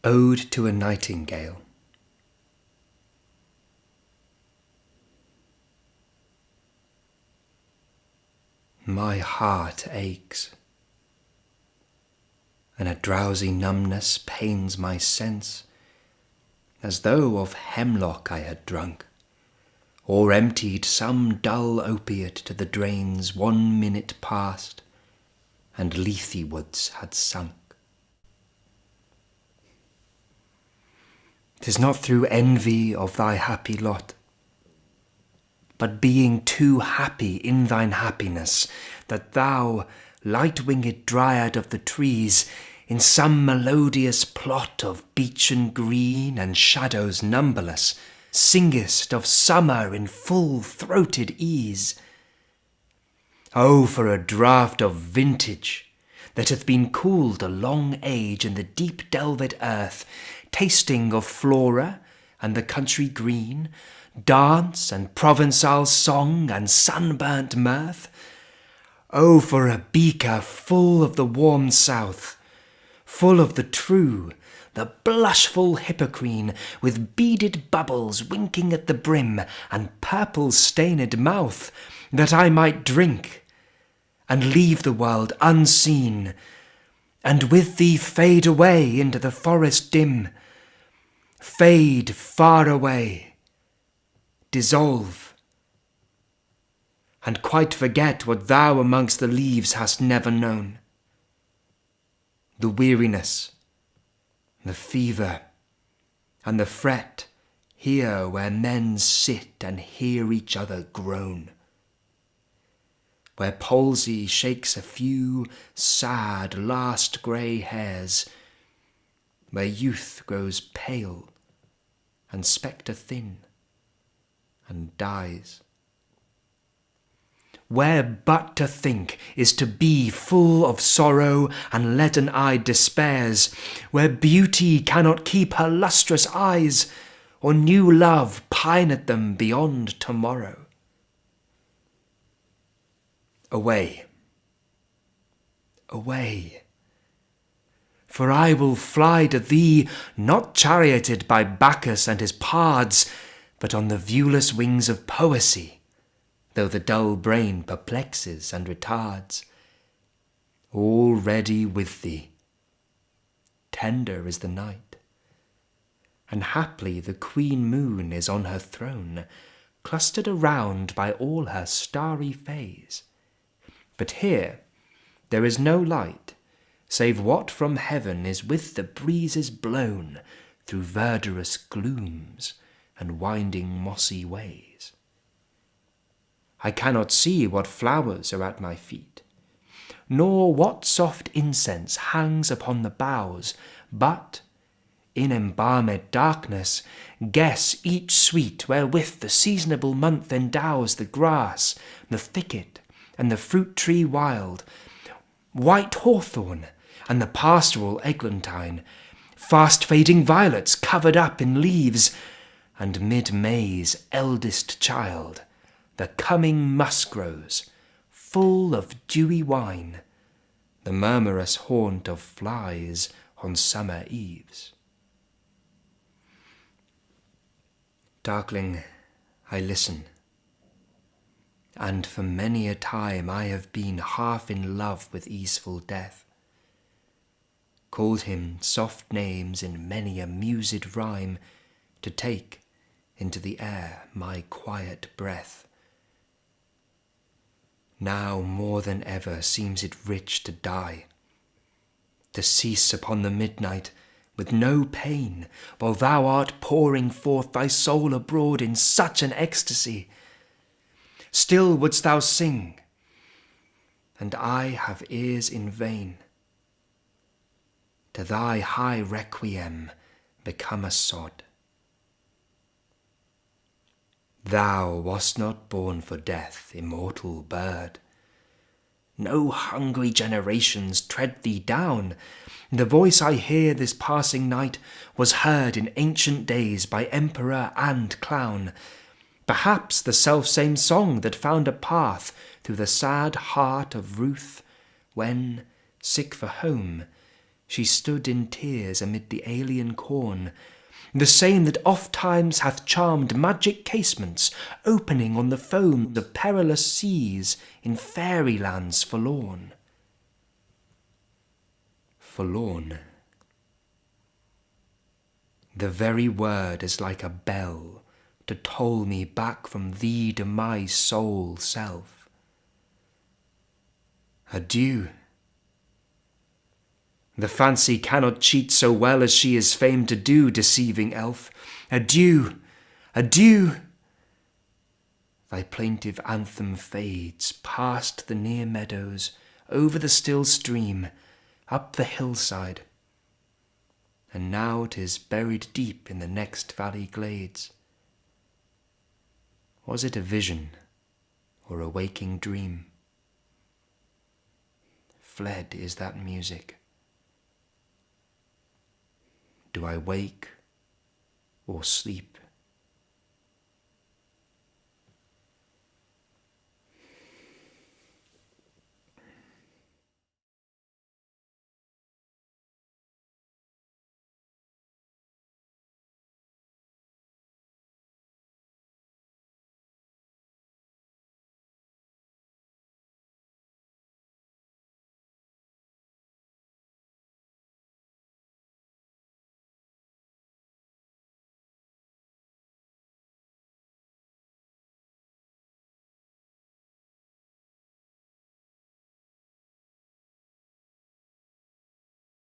Ode to a Nightingale. My heart aches, and a drowsy numbness pains my sense, as though of hemlock I had drunk, or emptied some dull opiate to the drains 1 minute past, and Lethe woods had sunk. 'Tis not through envy of thy happy lot, but being too happy in thine happiness, that thou, light-winged dryad of the trees, in some melodious plot of beechen green and shadows numberless, singest of summer in full-throated ease. Oh, for a draught of vintage that hath been cooled a long age in the deep delved earth, tasting of flora and the country green, dance and Provençal song and sunburnt mirth. Oh, for a beaker full of the warm south, full of the true, the blushful Hippocrene, with beaded bubbles winking at the brim and purple-stained mouth, that I might drink and leave the world unseen, and with thee fade away into the forest dim, fade far away, dissolve, and quite forget what thou amongst the leaves hast never known. The weariness, the fever, and the fret here where men sit and hear each other groan, where palsy shakes a few sad last grey hairs, where youth grows pale and spectre thin and dies, where but to think is to be full of sorrow and leaden-eyed despairs, where beauty cannot keep her lustrous eyes, or new love pine at them beyond tomorrow. Away, away, for I will fly to thee, not charioted by Bacchus and his pards, but on the viewless wings of poesy, though the dull brain perplexes and retards. Already with thee, tender is the night, and haply the queen moon is on her throne, clustered around by all her starry fays. But here there is no light, save what from heaven is with the breezes blown through verdurous glooms and winding mossy ways. I cannot see what flowers are at my feet, nor what soft incense hangs upon the boughs, but, in embalmed darkness, guess each sweet wherewith the seasonable month endows the grass, the thicket, and the fruit-tree wild, white hawthorn, and the pastoral eglantine, fast-fading violets covered up in leaves, and mid-May's eldest child, the coming musk-rose, full of dewy wine, the murmurous haunt of flies on summer eves. Darkling, I listen, and for many a time I have been half in love with easeful death, called him soft names in many a mused rhyme, to take into the air my quiet breath. Now more than ever seems it rich to die, to cease upon the midnight with no pain, while thou art pouring forth thy soul abroad in such an ecstasy. Still wouldst thou sing, and I have ears in vain, to thy high requiem become a sod. Thou wast not born for death, immortal bird. No hungry generations tread thee down. The voice I hear this passing night was heard in ancient days by emperor and clown. Perhaps the self-same song that found a path through the sad heart of Ruth when, sick for home, She stood in tears amid the alien corn, the same that oft times hath charmed magic casements opening on the foam of perilous seas in fairy lands forlorn. Forlorn. The very word is like a bell to toll me back from thee to my sole self. Adieu. The fancy cannot cheat so well as she is famed to do, deceiving elf. Adieu, adieu. Thy plaintive anthem fades past the near meadows, over the still stream, up the hillside, and now 'tis buried deep in the next valley glades. Was it a vision or a waking dream? Fled is that music. Do I wake or sleep?